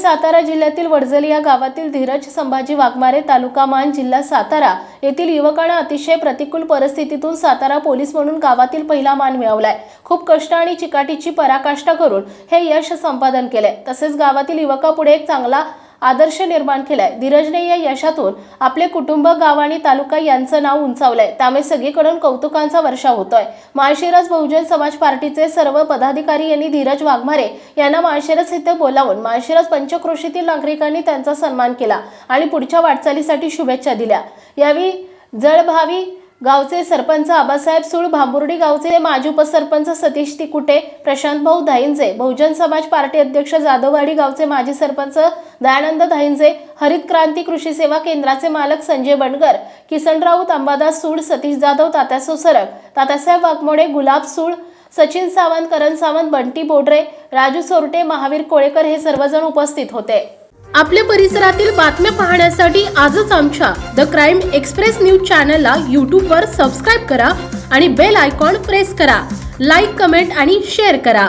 सातारा जिल्ह्यातील वडजली या गावातील धीरज संभाजी वाघमारे तालुका मान जिल्हा सातारा येथील युवकांना अतिशय प्रतिकूल परिस्थितीतून सातारा पोलीस म्हणून गावातील पहिला मान मिळवलाय। खूप कष्ट आणि चिकाटीची पराकाष्ठा करून हे यश संपादन केले। तसेच गावातील युवकापुढे एक चांगला आदर्श निर्माण केलाय। धीरजने या यशातून आपले कुटुंब, गाव आणि तालुका यांचं नाव उंचावलंय, त्यामुळे सगळीकडून कौतुकांचा वर्षाव होतोय। माळशिरस बहुजन समाज पार्टीचे सर्व पदाधिकारी यांनी धीरज वाघमारे यांना माळशिरस येथे बोलावून माळशिरस पंचक्रोशीतील नागरिकांनी त्यांचा सन्मान केला आणि पुढच्या वाटचालीसाठी शुभेच्छा दिल्या। यावेळी जळभावी गावचे सरपंच आबासाहेब सूळ, भांबुर्डी गावचे माजी उपसरपंच सतीश तिकुटे, प्रशांत भाऊ धाईंजे, बहुजन समाज पार्टी अध्यक्ष जाधववाडी गावचे माजी सरपंच दयानंद धाईंजे, हरित क्रांती कृषी सेवा केंद्राचे मालक संजय बंडगर, किसन राऊत, अंबादास सूळ, सतीश जाधव, तात्यासो सरक, तात्यासाहेब वाघमोडे, गुलाब सूळ, सचिन सावंत, करण सावंत, बंटी बोडरे, राजू सोरटे, महावीर कोळेकर हे सर्वजण उपस्थित होते। आपल्या परिसरातील बातम्या पाहण्यासाठी आजच आमच्या द क्राइम एक्सप्रेस न्यूज चॅनलला YouTube वर सबस्क्राइब करा आणि बेल आयकॉन प्रेस करा। लाईक, कमेंट आणि शेअर करा।